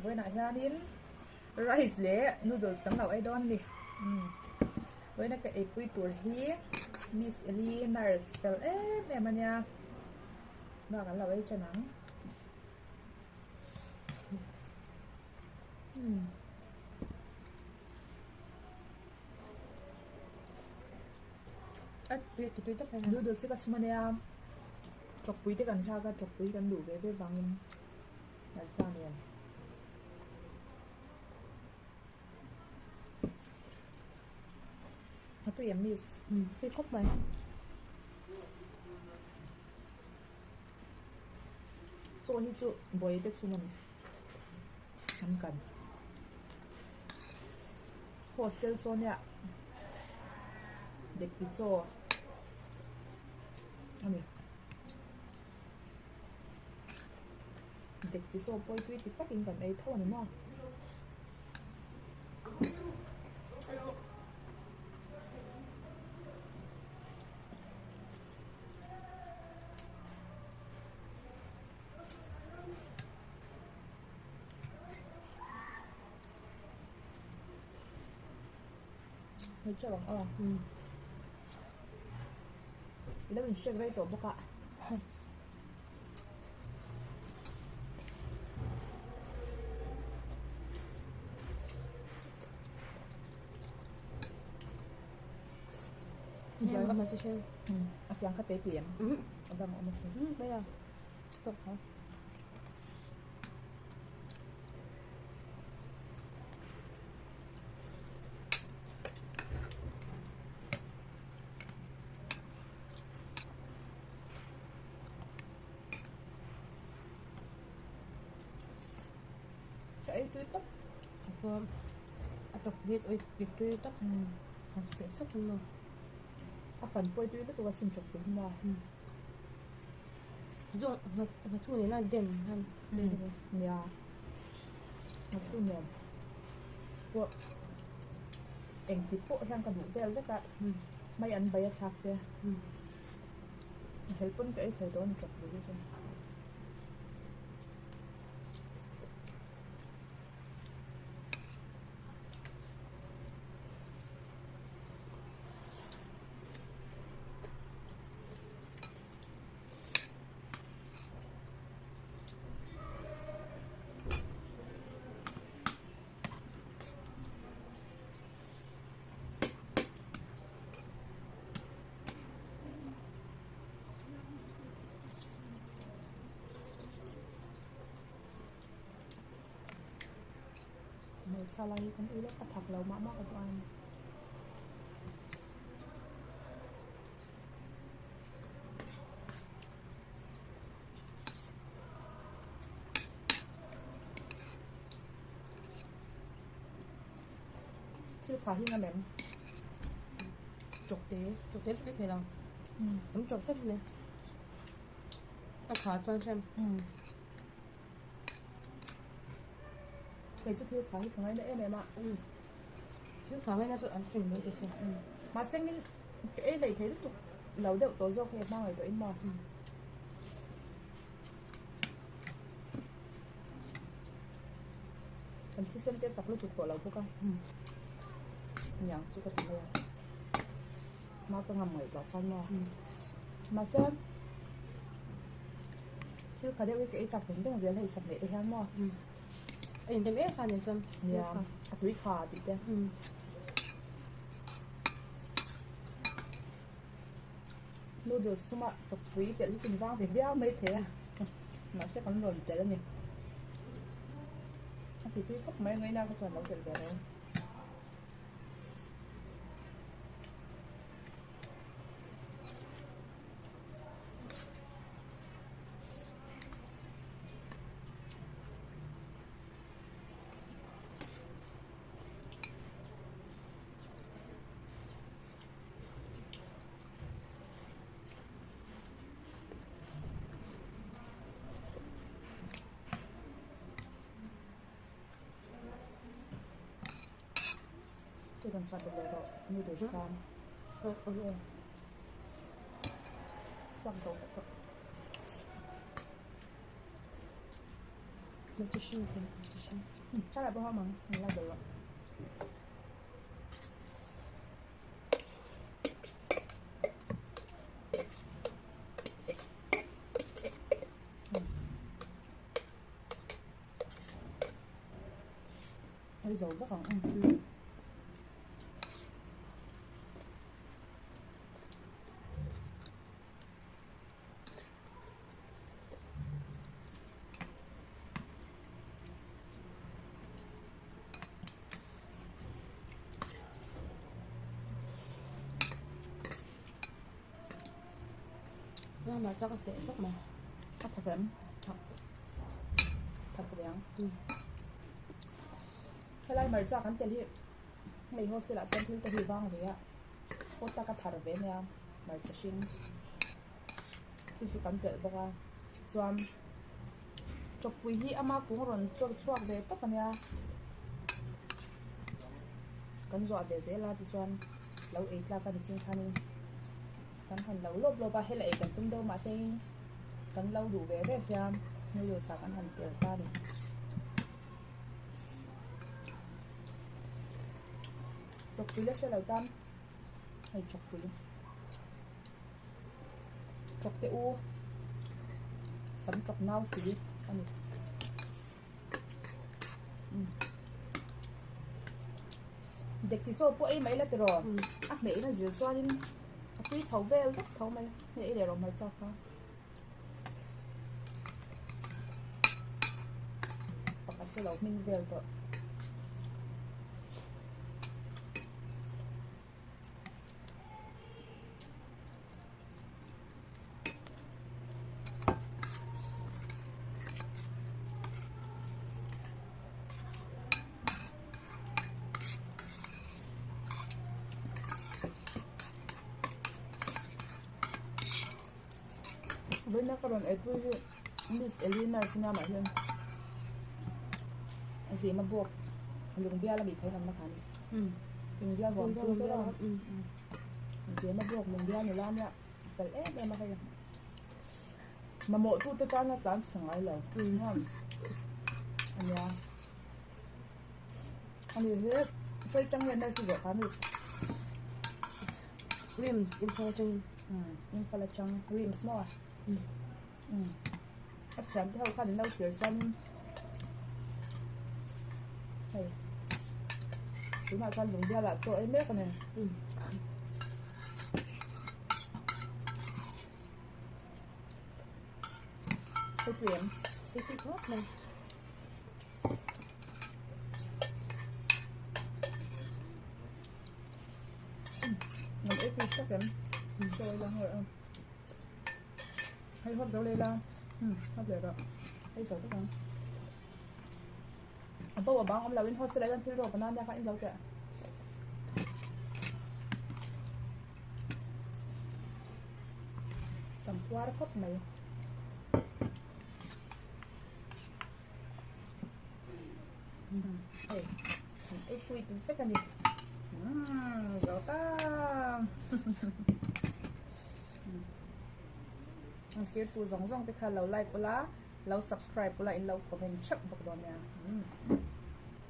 với nãy hianin rice lệ noodles kan lo ai don li với nãy cái epui tur hi Miss Eli nurse fel em ania nó kan lo ai chanang tôi chắc phải noodles ka sumania chọc pui te kan tha ka chọc pui kan du ve bangin na chanian tu em miss cái cốc này so hi chu boy te chu mani am kan hostel so nya dek ti cho ami dek ti cho boy tui ti pakin kan ai tho ni mo ni cho bang ila min shek rai to boka giờ mà chơi chơi afiang ka te tiam adam mo mas bây giờ tốt hả cái tui tóc vâng tập viết ơi việc tôi tóc sẽ sốc luôn akan poi tui tu wasin chok tu ma dùng và thu này là đèn han ya ma tu nyam ko eng ti po hang kan du vel ka mai an bai thak pe helpon ka ai thai don chok du so một salai kan ila ka thak lo ma ka tu an thil kha hi na mem chụp tế cái thể nào sắm chụp rất này các khá cho xem cái chút thil kha hi thang ai na em ạ chứ khá mấy nó sẽ ăn phình nữa xem mà xem những cái này thấy tục lâu đậu tối do khi mang người tới mà anh chỉ xem cái chọc lúc của lâu không nhàng chưa có tiền mà tôi ngầm người bảo son mà xem chứ cả đêm cái chọc đến bên dưới này sập mẹ thì hang mà anh đem ép sang đến xem ya túi khà thì thế noodles suma chọc quý tiện chứ chừng vang thì béo mấy thế mà sẽ còn luồn chạy lên nhỉ thì quý khóc mấy người nào có chọn nấu tiền về đâu tôi còn soạn được rồi noodles cam soạn dầu phải Nó chỉ xin tiền, chỉ xin. Chắc là bao hoa mừng, mình làm được rồi. Hơi dầu rất còn. Nhưng mà chắc sẽ sốc mà. Sắp thật lắm. Sắp thật lắm. Cái này mà chắc ăn tiền thì ngày hôm nay là chân thiếu tới vang rồi ạ. Hốt ta cái thằng về nè, mà chắc xin. Tôi chỉ cần tiền bao à. Chuan chọc quý hi ama cũng rồi cho chuột về tất cả nha. Cần dọa về dễ là thì chuan lâu ít là cần chinh khăn. Cần hành lâu lốp lốp ba hay lại cần tung đâu mà xem. Cần lâu đủ về đấy xem. Bây giờ sao cần hành kiểu ta đi. Chọc quý là sẽ lâu tan. Hay chọc quý. Chọc tê u. Sắm chọc nao xí. Ăn đi. Đếch thì cho bộ ấy mấy là rồi. Mấy là dễ cho nên quý cháu về rất thấu mấy. Thế để rồi mấy cho không. Hoặc là cho lâu mình về rồi. Bên đó còn ấy với Miss Elena sinh năm ấy gì mà buộc lùng bia là bị thấy làm nó khá đi lùng bia gồm chung tới đâu gì mà buộc lùng bia nhiều lắm ạ phải ép em mà phải mà mỗi thu tới con là toán chẳng ai lời đúng không anh nhá anh đi hết phải trong nhân đây sử dụng khám được Rims important. nhưng phải là trong rims mà ắt chém theo khá đến đâu phía chân đây chúng ta con dùng bia là tôi ấy mét con này tôi tuyển Cái hot này. mình ít đi chắc lắm rồi là hồi hay hot dấu lên la hot được rồi hay dấu tất cả bao bang ông là bên hostel đang thiếu rồi còn đang ra phải dấu kìa chẳng qua hot này ít phui từ phếtกันดิdấu ta anh sẽ tu giống giống thì khá lâu like của lá lâu subscribe của lá in lâu comment chấp bọc đồ nha